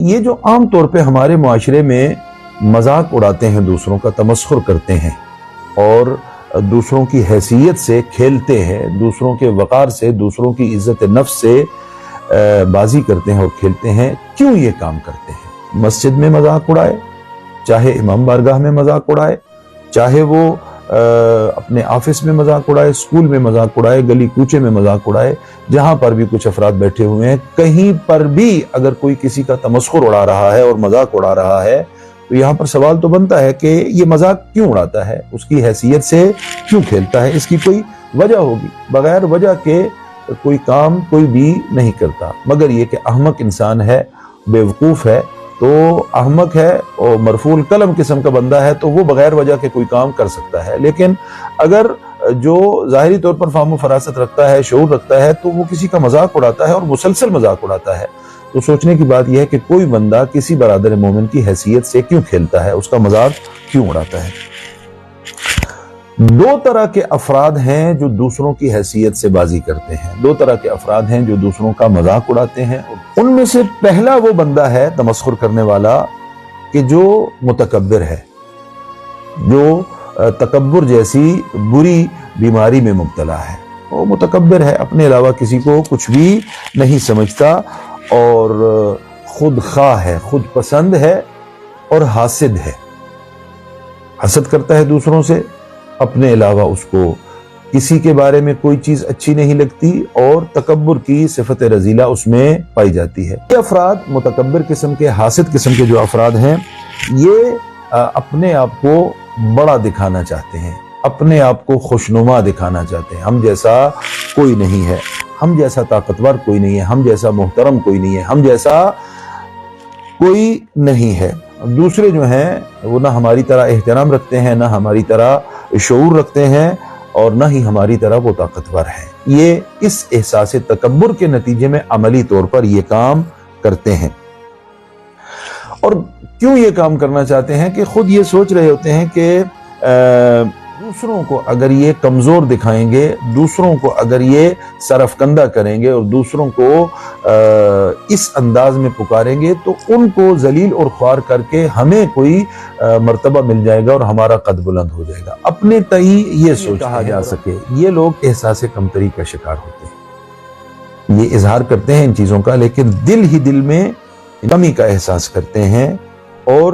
یہ جو عام طور پہ ہمارے معاشرے میں مذاق اڑاتے ہیں، دوسروں کا تمسخر کرتے ہیں اور دوسروں کی حیثیت سے کھیلتے ہیں، دوسروں کے وقار سے، دوسروں کی عزت نفس سے بازی کرتے ہیں اور کھیلتے ہیں، کیوں یہ کام کرتے ہیں؟ مسجد میں مذاق اڑائے، چاہے امام بارگاہ میں مذاق اڑائے، چاہے وہ اپنے آفس میں مذاق اڑائے، اسکول میں مذاق اڑائے، گلی کوچے میں مذاق اڑائے، جہاں پر بھی کچھ افراد بیٹھے ہوئے ہیں، کہیں پر بھی اگر کوئی کسی کا تمسخر اڑا رہا ہے اور مذاق اڑا رہا ہے تو یہاں پر سوال تو بنتا ہے کہ یہ مذاق کیوں اڑاتا ہے، اس کی حیثیت سے کیوں کھیلتا ہے؟ اس کی کوئی وجہ ہوگی، بغیر وجہ کے کوئی کام کوئی بھی نہیں کرتا، مگر یہ کہ احمق انسان ہے، بیوقوف ہے، تو احمق ہے اور مرفوع القلم قسم کا بندہ ہے تو وہ بغیر وجہ کے کوئی کام کر سکتا ہے، لیکن اگر جو ظاہری طور پر فہم و فراست رکھتا ہے، شعور رکھتا ہے، تو وہ کسی کا مذاق اڑاتا ہے اور مسلسل مذاق اڑاتا ہے، تو سوچنے کی بات یہ ہے کہ کوئی بندہ کسی برادر مومن کی حیثیت سے کیوں کھیلتا ہے، اس کا مذاق کیوں اڑاتا ہے؟ دو طرح کے افراد ہیں جو دوسروں کی حیثیت سے بازی کرتے ہیں، دو طرح کے افراد ہیں جو دوسروں کا مذاق اڑاتے ہیں۔ ان میں سے پہلا وہ بندہ ہے تمسخر کرنے والا کہ جو متکبر ہے، جو تکبر جیسی بری بیماری میں مبتلا ہے، وہ متکبر ہے، اپنے علاوہ کسی کو کچھ بھی نہیں سمجھتا اور خود خواہ ہے، خود پسند ہے اور حاسد ہے، حسد کرتا ہے دوسروں سے، اپنے علاوہ اس کو کسی کے بارے میں کوئی چیز اچھی نہیں لگتی اور تکبر کی صفت رذیلہ اس میں پائی جاتی ہے۔ یہ افراد متکبر قسم کے، حاسد قسم کے جو افراد ہیں، یہ اپنے آپ کو بڑا دکھانا چاہتے ہیں، اپنے آپ کو خوشنما دکھانا چاہتے ہیں، ہم جیسا کوئی نہیں ہے، ہم جیسا طاقتور کوئی نہیں ہے، ہم جیسا محترم کوئی نہیں ہے، ہم جیسا کوئی نہیں ہے۔ دوسرے جو ہیں وہ نہ ہماری طرح احترام رکھتے ہیں، نہ ہماری طرح شعور رکھتے ہیں اور نہ ہی ہماری طرح وہ طاقتور ہیں۔ یہ اس احساس تکبر کے نتیجے میں عملی طور پر یہ کام کرتے ہیں۔ اور کیوں یہ کام کرنا چاہتے ہیں؟ کہ خود یہ سوچ رہے ہوتے ہیں کہ دوسروں کو اگر یہ کمزور دکھائیں گے، دوسروں کو اگر یہ سرفکندہ کریں گے اور دوسروں کو اس انداز میں پکاریں گے تو ان کو ذلیل اور خوار کر کے ہمیں کوئی مرتبہ مل جائے گا اور ہمارا قد بلند ہو جائے گا۔ اپنے تئی یہ سوچ کہا جا سکے، یہ لوگ احساس کمتری کا شکار ہوتے ہیں، یہ اظہار کرتے ہیں ان چیزوں کا، لیکن دل ہی دل میں کمی کا احساس کرتے ہیں اور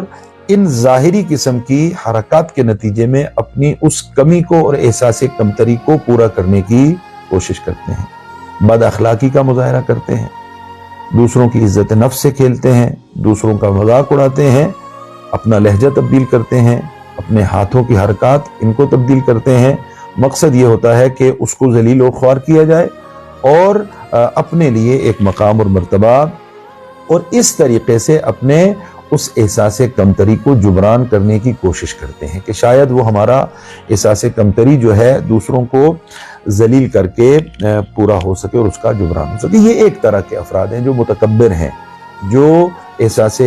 ان ظاہری قسم کی حرکات کے نتیجے میں اپنی اس کمی کو اور احساس کمتری کو پورا کرنے کی کوشش کرتے ہیں، بد اخلاقی کا مظاہرہ کرتے ہیں، دوسروں کی عزت نفس سے کھیلتے ہیں، دوسروں کا مذاق اڑاتے ہیں، اپنا لہجہ تبدیل کرتے ہیں، اپنے ہاتھوں کی حرکات ان کو تبدیل کرتے ہیں۔ مقصد یہ ہوتا ہے کہ اس کو ذلیل و خوار کیا جائے اور اپنے لیے ایک مقام اور مرتبہ، اور اس طریقے سے اپنے اس احساس کمتری کو جبران کرنے کی کوشش کرتے ہیں کہ شاید وہ ہمارا احساس کمتری جو ہے دوسروں کو ذلیل کر کے پورا ہو سکے اور اس کا جبران ہو سکے۔ یہ ایک طرح کے افراد ہیں جو متکبر ہیں، جو احساس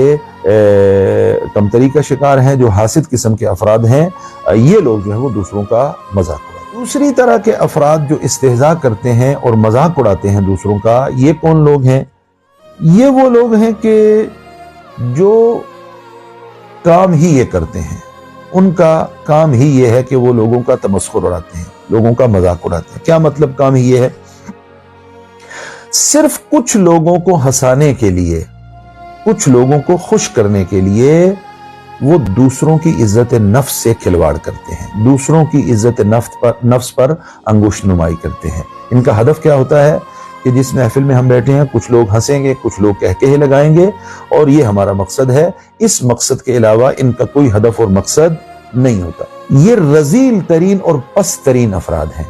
کمتری کا شکار ہیں، جو حاسد قسم کے افراد ہیں، یہ لوگ جو ہے وہ دوسروں کا مذاق اڑاتے ہیں۔ دوسری طرح کے افراد جو استہزاء کرتے ہیں اور مذاق اڑاتے ہیں دوسروں کا، یہ کون لوگ ہیں؟ یہ وہ لوگ ہیں کہ جو کام ہی یہ کرتے ہیں، ان کا کام ہی یہ ہے کہ وہ لوگوں کا تمسخر اڑاتے ہیں، لوگوں کا مذاق اڑاتے ہیں۔ کیا مطلب کام ہی یہ ہے؟ صرف کچھ لوگوں کو ہنسانے کے لیے، کچھ لوگوں کو خوش کرنے کے لیے وہ دوسروں کی عزت نفس سے کھلواڑ کرتے ہیں، دوسروں کی عزت نفس پر انگشت نمائی کرتے ہیں۔ ان کا ہدف کیا ہوتا ہے کہ جس محفل میں ہم بیٹھے ہیں کچھ لوگ ہنسیں گے، کچھ لوگ کہکہے لگائیں گے اور یہ ہمارا مقصد ہے، اس مقصد کے علاوہ ان کا کوئی ہدف اور مقصد نہیں ہوتا۔ یہ رذیل ترین اور پست ترین افراد ہیں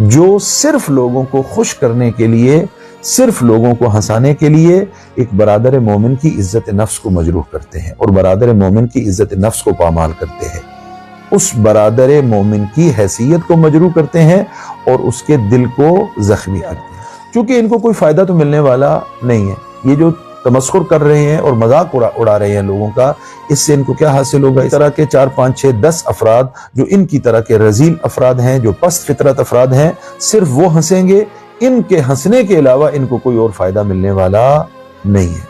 جو صرف لوگوں کو خوش کرنے کے لیے، صرف لوگوں کو ہنسانے کے لیے ایک برادر مومن کی عزت نفس کو مجروح کرتے ہیں اور برادر مومن کی عزت نفس کو پامال کرتے ہیں، اس برادر مومن کی حیثیت کو مجروح کرتے ہیں اور اس کے دل کو زخمی کرتے ہیں۔ چونکہ ان کو کوئی فائدہ تو ملنے والا نہیں ہے، یہ جو تمسخر کر رہے ہیں اور مذاق اڑا رہے ہیں لوگوں کا، اس سے ان کو کیا حاصل ہوگا؟ اس طرح کے 4 5 6 10 افراد جو ان کی طرح کے رذیل افراد ہیں، جو پست فطرت افراد ہیں، صرف وہ ہنسیں گے، ان کے ہنسنے کے علاوہ ان کو کوئی اور فائدہ ملنے والا نہیں ہے۔